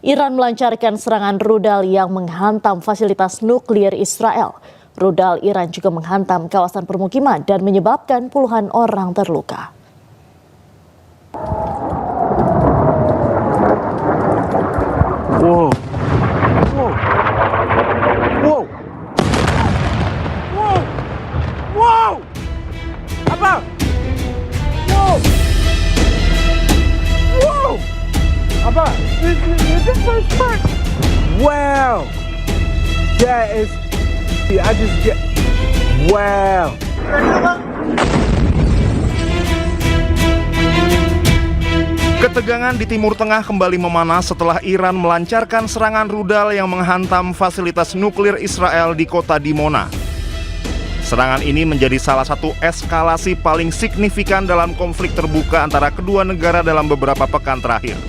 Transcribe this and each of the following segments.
Iran melancarkan serangan rudal yang menghantam fasilitas nuklir Israel. Rudal Iran juga menghantam kawasan permukiman dan menyebabkan puluhan orang terluka. Wow. Wow. Wow. Wow. Wow. Apa? Wow. Wow. Apa? This is the first time. Wow. That is. I just get. Wow. Ketegangan di Timur Tengah kembali memanas setelah Iran melancarkan serangan rudal yang menghantam fasilitas nuklir Israel di kota Dimona. Serangan ini menjadi salah satu eskalasi paling signifikan dalam konflik terbuka antara kedua negara dalam beberapa pekan terakhir.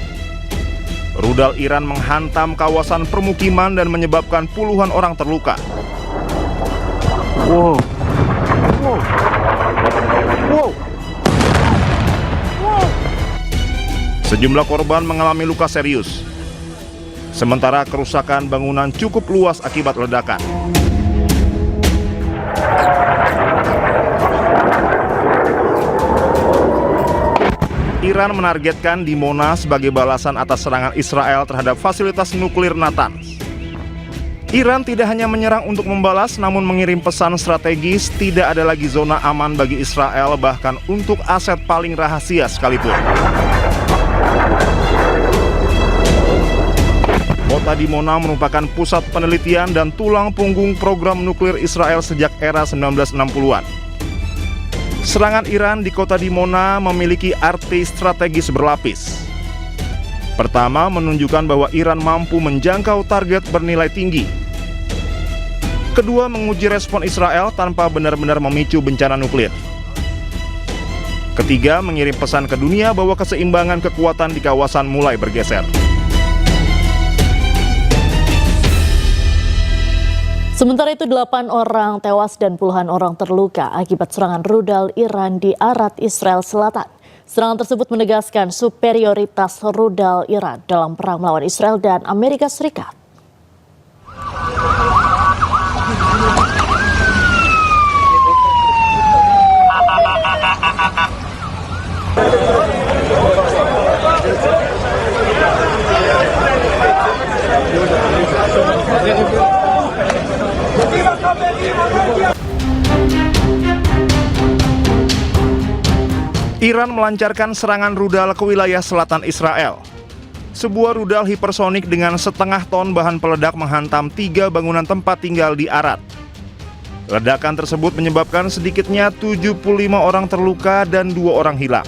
Rudal Iran menghantam kawasan permukiman dan menyebabkan puluhan orang terluka. Wow. Wow. Wow. Sejumlah korban mengalami luka serius. Sementara kerusakan bangunan cukup luas akibat ledakan. Iran menargetkan Dimona sebagai balasan atas serangan Israel terhadap fasilitas nuklir Natanz. Iran tidak hanya menyerang untuk membalas, namun mengirim pesan strategis tidak ada lagi zona aman bagi Israel, bahkan untuk aset paling rahasia sekalipun. Kota Dimona merupakan pusat penelitian dan tulang punggung program nuklir Israel sejak era 1960-an. Serangan Iran di kota Dimona memiliki arti strategis berlapis. Pertama, menunjukkan bahwa Iran mampu menjangkau target bernilai tinggi. Kedua, menguji respon Israel tanpa benar-benar memicu bencana nuklir. Ketiga, mengirim pesan ke dunia bahwa keseimbangan kekuatan di kawasan mulai bergeser. Sementara itu 8 orang tewas dan puluhan orang terluka akibat serangan rudal Iran di Arad, Israel Selatan. Serangan tersebut menegaskan superioritas rudal Iran dalam perang melawan Israel dan Amerika Serikat. Iran melancarkan serangan rudal ke wilayah selatan Israel. Sebuah rudal hipersonik dengan setengah ton bahan peledak menghantam 3 bangunan tempat tinggal di Arad. Ledakan tersebut menyebabkan sedikitnya 75 orang terluka dan 2 orang hilang.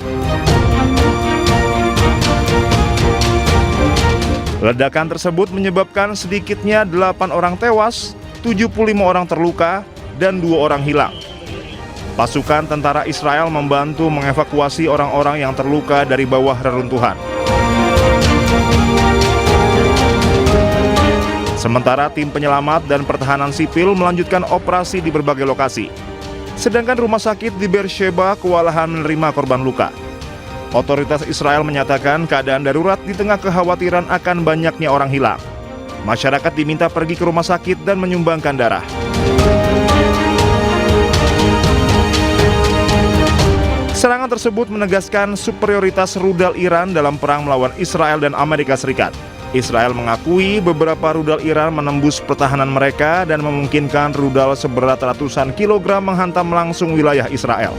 Ledakan tersebut menyebabkan sedikitnya 8 orang tewas, 75 orang terluka, dan 2 orang hilang. Pasukan tentara Israel membantu mengevakuasi orang-orang yang terluka dari bawah reruntuhan. Sementara tim penyelamat dan pertahanan sipil melanjutkan operasi di berbagai lokasi. Sedangkan rumah sakit di Beersheba kewalahan menerima korban luka. Otoritas Israel menyatakan keadaan darurat di tengah kekhawatiran akan banyaknya orang hilang. Masyarakat diminta pergi ke rumah sakit dan menyumbangkan darah. Serangan tersebut menegaskan superioritas rudal Iran dalam perang melawan Israel dan Amerika Serikat. Israel mengakui beberapa rudal Iran menembus pertahanan mereka dan memungkinkan rudal seberat ratusan kilogram menghantam langsung wilayah Israel.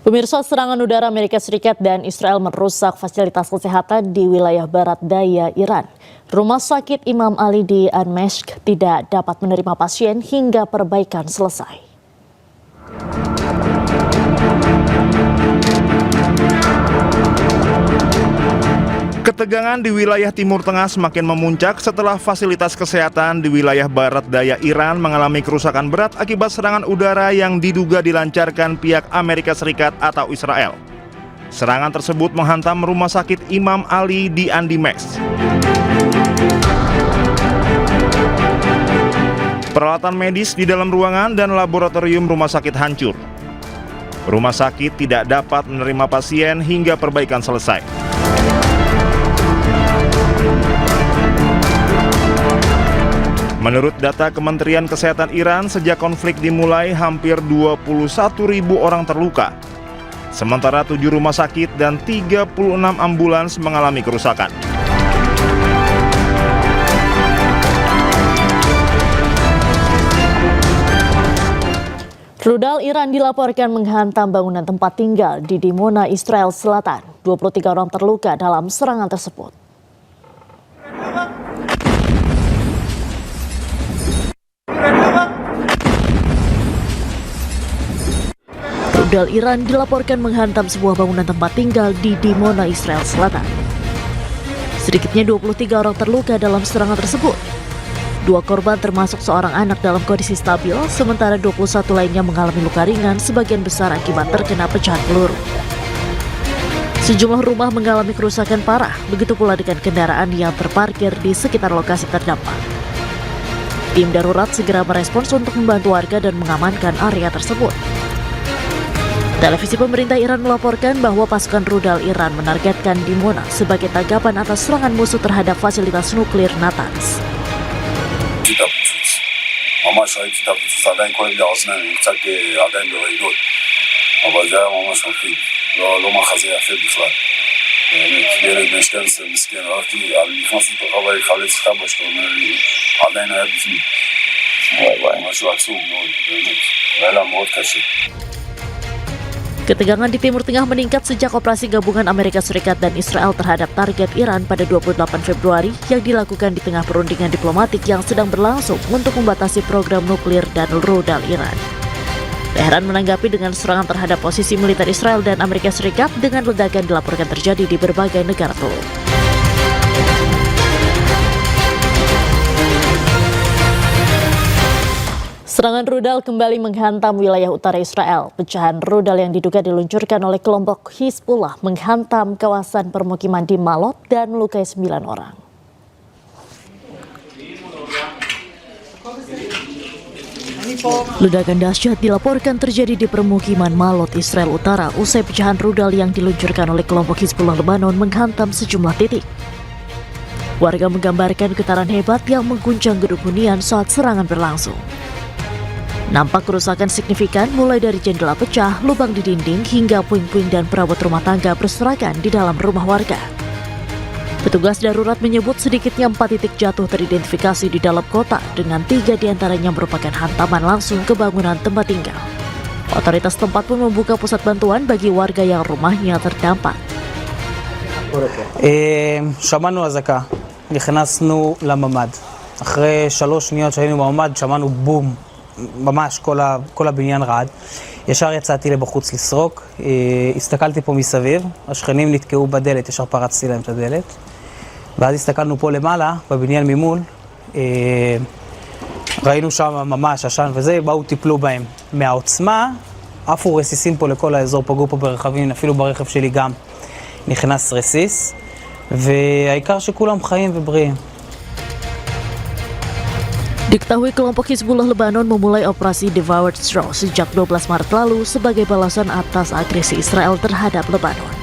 Pemirsa, serangan udara Amerika Serikat dan Israel merusak fasilitas kesehatan di wilayah barat daya Iran. Rumah sakit Imam Ali di Dimashq tidak dapat menerima pasien hingga perbaikan selesai. Ketegangan di wilayah Timur Tengah semakin memuncak setelah fasilitas kesehatan di wilayah barat daya Iran mengalami kerusakan berat akibat serangan udara yang diduga dilancarkan pihak Amerika Serikat atau Israel. Serangan tersebut menghantam rumah sakit Imam Ali di Dimashq. Peralatan medis di dalam ruangan dan laboratorium rumah sakit hancur. Rumah sakit tidak dapat menerima pasien hingga perbaikan selesai. Menurut data Kementerian Kesehatan Iran, sejak konflik dimulai hampir 21.000 orang terluka. Sementara 7 rumah sakit dan 36 ambulans mengalami kerusakan. Rudal Iran dilaporkan menghantam bangunan tempat tinggal di Dimona, Israel Selatan. 23 orang terluka dalam serangan tersebut. Rudal Iran dilaporkan menghantam sebuah bangunan tempat tinggal di Dimona, Israel Selatan. Sedikitnya 23 orang terluka dalam serangan tersebut. 2 korban termasuk seorang anak dalam kondisi stabil, sementara 21 lainnya mengalami luka ringan sebagian besar akibat terkena pecahan peluru. Sejumlah rumah mengalami kerusakan parah, begitu pula dengan kendaraan yang terparkir di sekitar lokasi terdampak. Tim darurat segera merespons untuk membantu warga dan mengamankan area tersebut. Televisi pemerintah Iran melaporkan bahwa pasukan rudal Iran menargetkan Dimona sebagai tanggapan atas serangan musuh terhadap fasilitas nuklir Natanz. ממש ראיתי את הפיצוץ, עדיין כואב לי האוזניים, קצת עדיין ברעידות, אבל זה היה ממש מפחיד, לא מחזה יפה בכלל. באמת, ילד בן 12 מסכן, נכנסתי לתוך הבית, חלץ את אבא שלו, אומר לי, עדיין היה בפנים. משהו עצוב מאוד, באמת, היה מאוד קשה. Ketegangan di Timur Tengah meningkat sejak operasi gabungan Amerika Serikat dan Israel terhadap target Iran pada 28 Februari yang dilakukan di tengah perundingan diplomatik yang sedang berlangsung untuk membatasi program nuklir dan rudal Iran. Teheran menanggapi dengan serangan terhadap posisi militer Israel dan Amerika Serikat dengan ledakan dilaporkan terjadi di berbagai negara teluk. Serangan rudal kembali menghantam wilayah utara Israel. Pecahan rudal yang diduga diluncurkan oleh kelompok Hizbullah menghantam kawasan permukiman di Malot dan melukai 9 orang. Ledakan dahsyat dilaporkan terjadi di permukiman Malot, Israel Utara usai pecahan rudal yang diluncurkan oleh kelompok Hizbullah Lebanon menghantam sejumlah titik. Warga menggambarkan getaran hebat yang mengguncang gedung hunian saat serangan berlangsung. Nampak kerusakan signifikan mulai dari jendela pecah, lubang di dinding, hingga puing-puing dan perabot rumah tangga berserakan di dalam rumah warga. Petugas darurat menyebut sedikitnya 4 titik jatuh teridentifikasi di dalam kota, dengan 3 diantaranya merupakan hantaman langsung ke bangunan tempat tinggal. Otoritas tempat pun membuka pusat bantuan bagi warga yang rumahnya terdampak. שמענו אזעקה, נכנסנו לממ"ד. אחרי 3 שניות שהיינו בממ"ד שמענו בום. ממש כל הבניין רעד. ישר יצאתי לבחוץ לסרוק, הסתכלתי פה מסביב, השכנים נתקעו בדלת, ישר פרצתי להם את הדלת. ואז הסתכלנו פה למעלה, בבניין ממול, ראינו שם ממש עשן וזה, באו טיפלו בהם. מהעוצמה, עפו רסיסים פה לכל האזור, פגעו פה ברכבים, אפילו ברכב שלי גם נכנס רסיס, והעיקר שכולם חיים ובריאים. Diketahui kelompok Hizbullah Lebanon memulai operasi Devoured Straw sejak 12 Maret lalu sebagai balasan atas agresi Israel terhadap Lebanon.